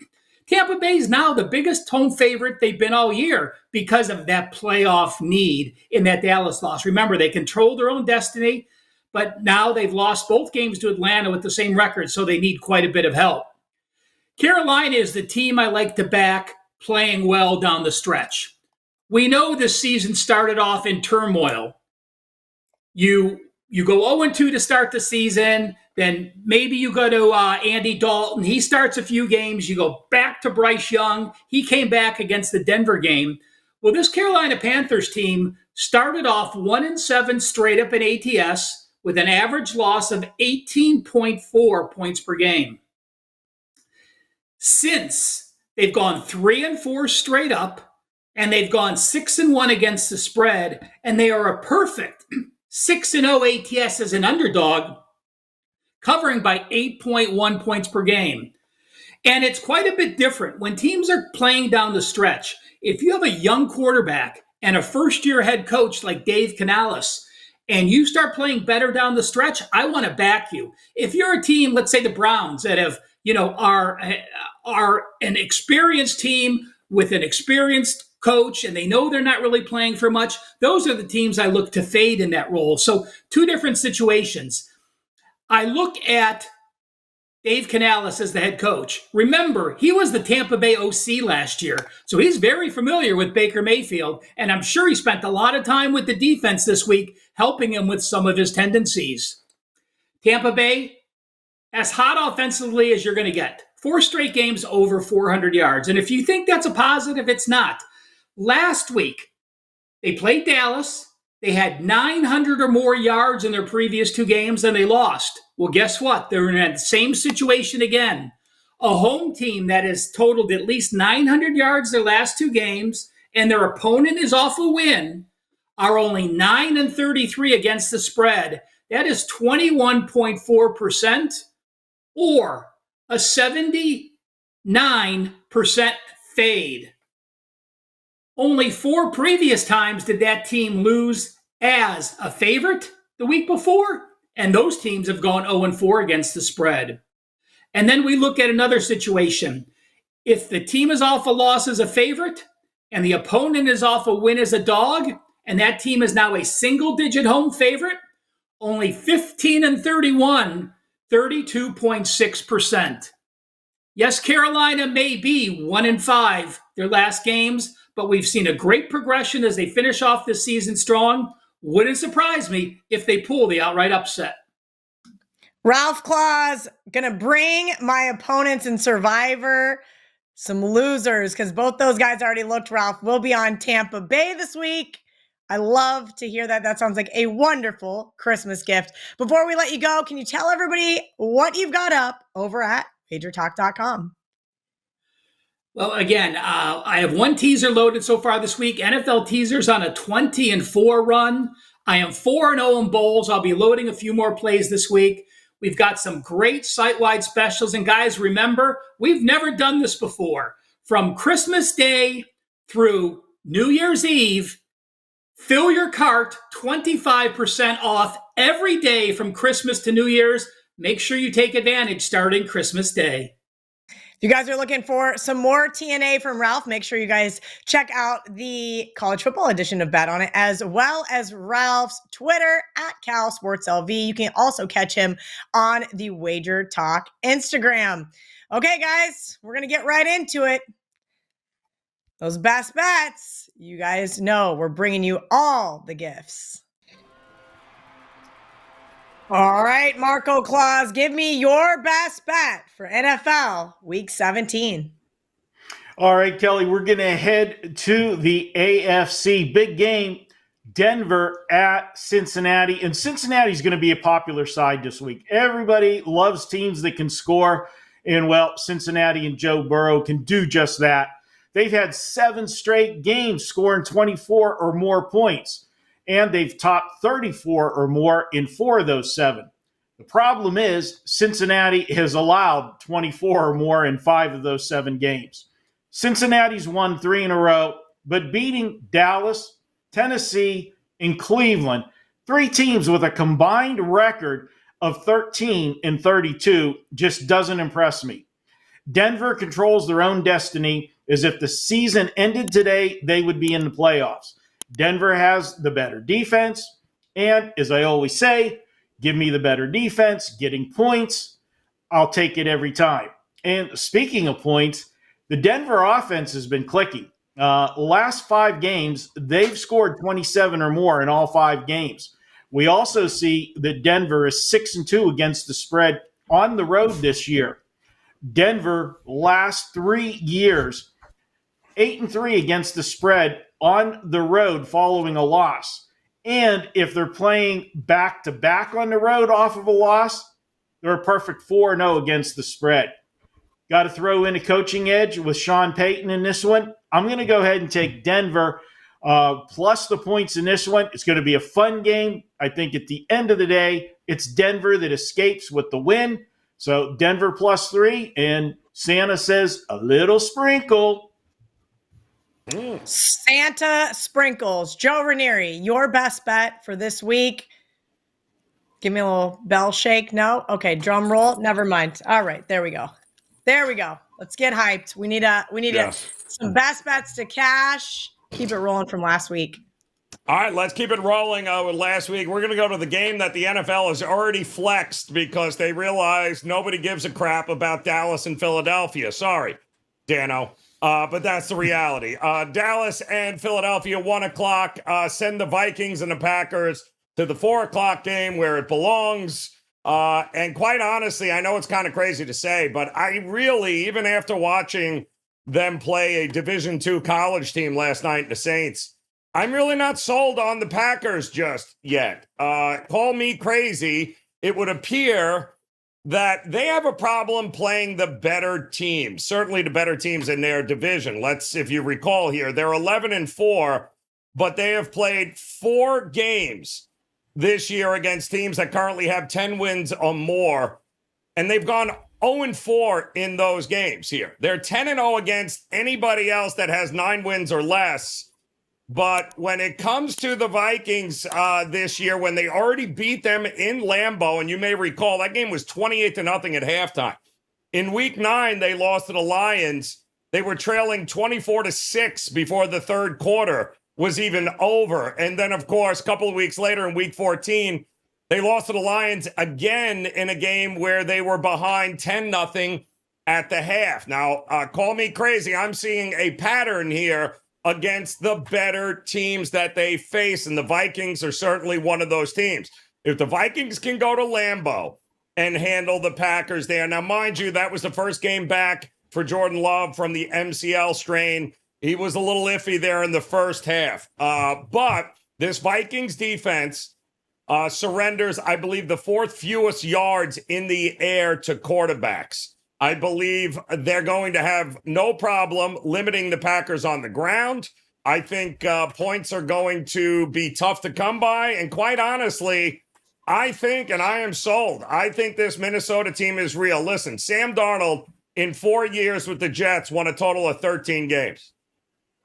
Tampa Bay is now the biggest home favorite they've been all year because of that playoff need in that Dallas loss. Remember, they control their own destiny, but now they've lost both games to Atlanta with the same record, so they need quite a bit of help. Carolina is the team I like to back playing well down the stretch. We know this season started off in turmoil. You go 0-2 to start the season, then maybe you go to Andy Dalton. He starts a few games. You go back to Bryce Young. He came back against the Denver game. Well, this Carolina Panthers team started off 1-7 straight up in ATS with an average loss of 18.4 points per game. Since they've gone 3-4 straight up, and they've gone 6-1 against the spread, and they are a perfect 6-0 ATS as an underdog, covering by 8.1 points per game. And it's quite a bit different when teams are playing down the stretch. If you have a young quarterback and a first-year head coach like Dave Canales, and you start playing better down the stretch, I want to back you. If you're a team, let's say the Browns, that have are an experienced team with an experienced coach, and they know they're not really playing for much, those are the teams I look to fade in that role. So two different situations. I look at Dave Canales as the head coach. Remember, he was the Tampa Bay OC last year, so he's very familiar with Baker Mayfield, and I'm sure he spent a lot of time with the defense this week, helping him with some of his tendencies. Tampa Bay, as hot offensively as you're going to get. 4 straight games over 400 yards. And if you think that's a positive, it's not. Last week, they played Dallas. They had 900 or more yards in their previous 2 games, and they lost. Well, guess what? They're in that same situation again. A home team that has totaled at least 900 yards their last 2 games, and their opponent is off a win, are only 9-33 against the spread. That is 21.4%, or a 79% fade. Only 4 previous times did that team lose as a favorite the week before, and those teams have gone 0-4 against the spread. And then we look at another situation. If the team is off a loss as a favorite, and the opponent is off a win as a dog, and that team is now a single-digit home favorite, only 15-31, 32.6%. Yes, Carolina may be 1-5 their last games, but we've seen a great progression as they finish off this season strong. Wouldn't surprise me if they pull the outright upset. Ralph Claus gonna bring my opponents in Survivor some losers because both those guys already looked. Ralph will be on Tampa Bay this week. I love to hear that. That sounds like a wonderful Christmas gift. Before we let you go, can you tell everybody what you've got up over at wagertalk.com? Well, again, I have one teaser loaded so far this week. NFL teasers on a 20-4 run. I am 4-0 in bowls. I'll be loading a few more plays this week. We've got some great site-wide specials. And guys, remember, we've never done this before. From Christmas Day through New Year's Eve, fill your cart, 25% off every day from Christmas to New Year's. Make sure you take advantage starting Christmas Day. If you guys are looking for some more TNA from Ralph, make sure you guys check out the college football edition of Bet On It, as well as Ralph's Twitter at CalSportsLV. You can also catch him on the Wager Talk Instagram. Okay, guys, we're going to get right into it. Those best bets, you guys know we're bringing you all the gifts. All right, Marco Claus, give me your best bet for NFL Week 17. All right, Kelly, we're going to head to the AFC. Big game, Denver at Cincinnati. And Cincinnati's going to be a popular side this week. Everybody loves teams that can score. And, well, Cincinnati and Joe Burrow can do just that. They've had 7 straight games scoring 24 or more points. And they've topped 34 or more in 4 of those 7. The problem is Cincinnati has allowed 24 or more in 5 of those 7 games. Cincinnati's won 3 in a row, but beating Dallas, Tennessee, and Cleveland, 3 teams with a combined record of 13-32, just doesn't impress me. Denver controls their own destiny, as if the season ended today, they would be in the playoffs. Denver has the better defense, and as I always say, give me the better defense, getting points, I'll take it every time. And speaking of points, the Denver offense has been clicking. Last 5 games, they've scored 27 or more in all 5 games. We also see that Denver is 6-2 against the spread on the road this year. Denver, last 3 years, 8-3 against the spread on the road following a loss. And if they're playing back-to-back on the road off of a loss, they're a perfect 4-0 against the spread. Got to throw in a coaching edge with Sean Payton in this one. I'm going to go ahead and take Denver plus the points in this one. It's going to be a fun game. I think at the end of the day, it's Denver that escapes with the win. So Denver plus 3, and Santa says a little sprinkle. Santa sprinkles. Joe Raineri, your best bet for this week. Give me a little bell shake. No? Okay, drum roll. Never mind. All right, there we go. There we go. Let's get hyped. We need some best bets to cash. Keep it rolling from last week. All right, let's keep it rolling with last week. We're going to go to the game that the NFL has already flexed because they realized nobody gives a crap about Dallas and Philadelphia. Sorry, Dano. But that's the reality. Dallas and Philadelphia, 1 o'clock. Send the Vikings and the Packers to the 4 o'clock game where it belongs. And quite honestly, I know it's kind of crazy to say, but I really, even after watching them play a Division II college team last night, the Saints, I'm really not sold on the Packers just yet. Call me crazy. It would appear that they have a problem playing the better teams, certainly the better teams in their division. If you recall here, they're 11-4, but they have played 4 games this year against teams that currently have 10 wins or more, and they've gone 0-4 in those games here. They're 10-0 against anybody else that has 9 wins or less. But when it comes to the Vikings this year, when they already beat them in Lambeau, and you may recall that game was 28-0 at halftime. In week 9, they lost to the Lions. They were trailing 24-6 before the third quarter was even over. And then, of course, a couple of weeks later in week 14, they lost to the Lions again in a game where they were behind 10-0 at the half. Now, call me crazy. I'm seeing a pattern here against the better teams that they face, and the Vikings are certainly one of those teams. If the Vikings can go to Lambeau and handle the Packers there, now mind you, that was the first game back for Jordan Love from the MCL strain. He was a little iffy there in the first half. But this Vikings defense surrenders, I believe, the 4th fewest yards in the air to quarterbacks. I believe they're going to have no problem limiting the Packers on the ground. I think points are going to be tough to come by. And quite honestly, I think, and I am sold, I think this Minnesota team is real. Listen, Sam Darnold in 4 years with the Jets won a total of 13 games.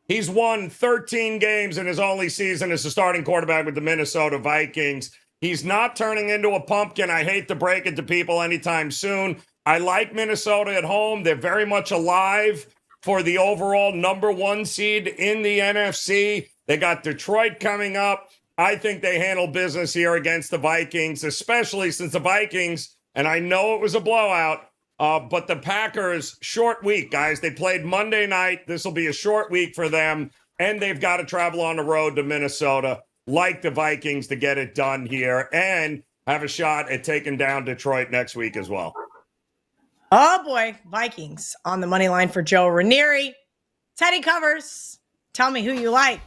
He's won 13 games in his only season as a starting quarterback with the Minnesota Vikings. He's not turning into a pumpkin. I hate to break it to people anytime soon. I like Minnesota at home. They're very much alive for the overall number 1 seed in the NFC. They got Detroit coming up. I think they handle business here against the Vikings, especially since the Vikings, and I know it was a blowout, but the Packers, short week, guys. They played Monday night. This will be a short week for them, and they've got to travel on the road to Minnesota, like the Vikings, to get it done here and have a shot at taking down Detroit next week as well. Oh, boy. Vikings on the money line for Joe Raineri. Teddy covers. Tell me who you like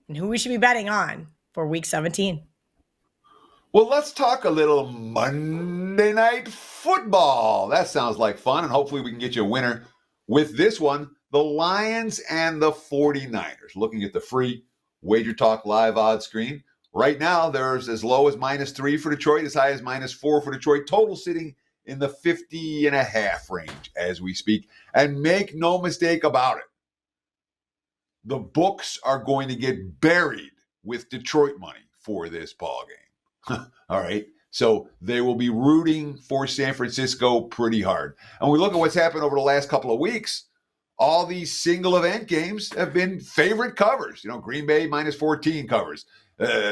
and who we should be betting on for Week 17. Well, let's talk a little Monday Night Football. That sounds like fun, and hopefully we can get you a winner with this one. The Lions and the 49ers. Looking at the free Wager Talk live odds screen. Right now, there's as low as -3 for Detroit, as high as -4 for Detroit. Total sitting in the 50.5 range as we speak. And make no mistake about it, the books are going to get buried with Detroit money for this ball game. All right. So they will be rooting for San Francisco pretty hard. And we look at what's happened over the last couple of weeks. All these single event games have been favorite covers. You know, Green Bay -14 covers.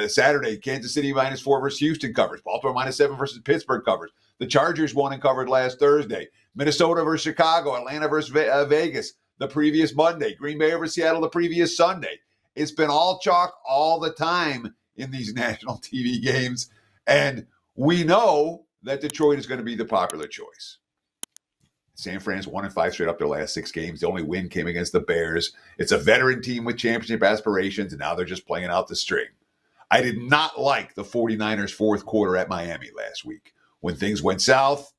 Saturday, Kansas City -4 versus Houston covers. Baltimore -7 versus Pittsburgh covers. The Chargers won and covered last Thursday. Minnesota versus Chicago. Atlanta versus Vegas the previous Monday. Green Bay over Seattle the previous Sunday. It's been all chalk all the time in these national TV games. And we know that Detroit is going to be the popular choice. San Fran's 1-5 straight up their last 6 games. The only win came against the Bears. It's a veteran team with championship aspirations, and now they're just playing out the string. I did not like the 49ers' fourth quarter at Miami last week. When things went south,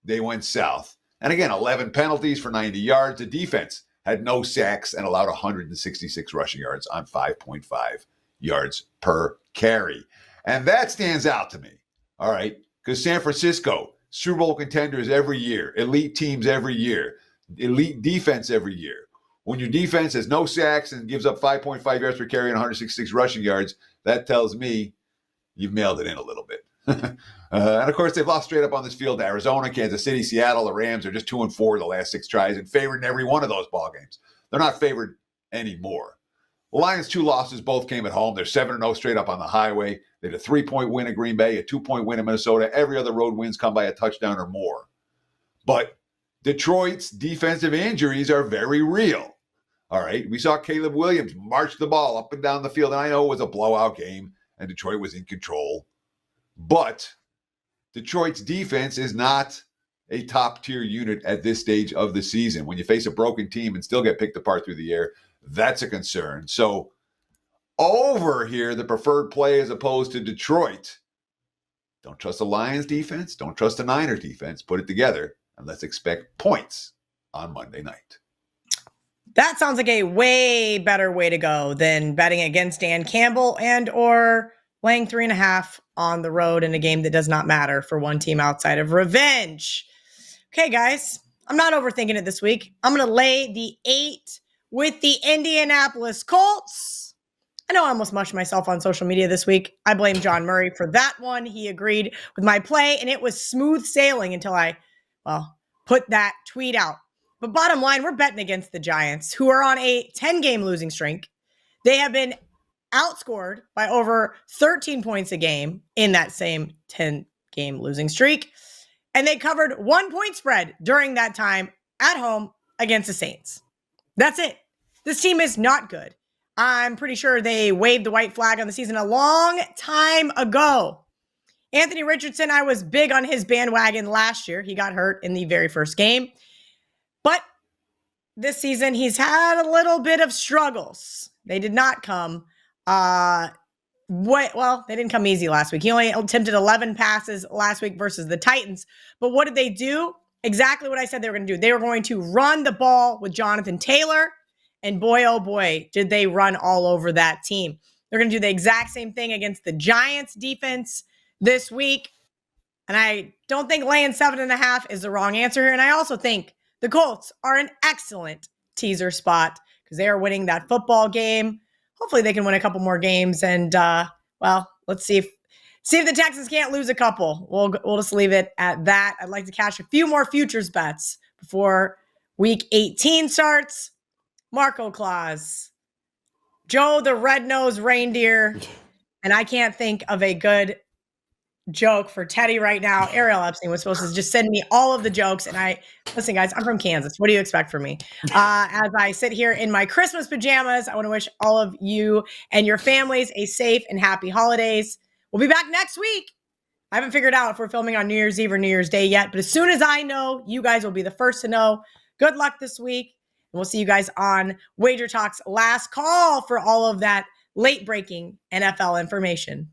they went south. And again, 11 penalties for 90 yards. The defense had no sacks and allowed 166 rushing yards on 5.5 yards per carry. And that stands out to me, all right, because San Francisco, Super Bowl contenders every year, elite teams every year, elite defense every year. When your defense has no sacks and gives up 5.5 yards per carry and 166 rushing yards, that tells me you've mailed it in a little bit. And of course, they've lost straight up on this field to Arizona, Kansas City, Seattle. The Rams are just 2-4 the last 6 tries and favored in every one of those ball games. They're not favored anymore. The Lions' 2 losses both came at home. They're 7-0 straight up on the highway. They had a 3-point win at Green Bay, a 2-point win in Minnesota. Every other road wins come by a touchdown or more. But Detroit's defensive injuries are very real. All right, we saw Caleb Williams march the ball up and down the field, and I know it was a blowout game, and Detroit was in control. But Detroit's defense is not a top-tier unit at this stage of the season. When you face a broken team and still get picked apart through the air, that's a concern. So over here, the preferred play as opposed to Detroit. Don't trust the Lions defense. Don't trust the Niners defense. Put it together, and let's expect points on Monday night. That sounds like a way better way to go than betting against Dan Campbell and or laying 3.5 on the road in a game that does not matter for one team outside of revenge. Okay, guys, I'm not overthinking it this week. I'm going to lay the 8 with the Indianapolis Colts. I know I almost mushed myself on social media this week. I blame John Murray for that one. He agreed with my play, and it was smooth sailing until I, put that tweet out. But bottom line, we're betting against the Giants, who are on a 10-game losing streak. They have been outscored by over 13 points a game in that same 10-game losing streak. And they covered 1-point spread during that time at home against the Saints. That's it. This team is not good. I'm pretty sure they waved the white flag on the season a long time ago. Anthony Richardson, I was big on his bandwagon last year. He got hurt in the very first game. But this season, he's had a little bit of struggles. They did not come they didn't come easy last week. He only attempted 11 passes last week versus the Titans. But what did they do? exactly what I said they were going to do. They were going to run the ball with Jonathan Taylor. And boy, oh boy, did they run all over that team. They're going to do the exact same thing against the Giants defense this week. And I don't think laying 7.5 is the wrong answer here. And I also think the Colts are an excellent teaser spot because they are winning that football game. Hopefully they can win a couple more games. And, well, let's see if the Texans can't lose a couple. We'll just leave it at that. I'd like to cash a few more futures bets before week 18 starts. Marco Claus, Joe the red-nosed reindeer, and I can't think of a good joke for Teddy right now. Ariel Epstein was supposed to just send me all of the jokes, and listen, guys, I'm from Kansas. What do you expect from me? As I sit here in my Christmas pajamas, I want to wish all of you and your families a safe and happy holidays. We'll be back next week. I haven't figured out if we're filming on New Year's Eve or New Year's Day yet, but as soon as I know, you guys will be the first to know. Good luck this week. And we'll see you guys on Wager Talk's last call for all of that late breaking NFL information.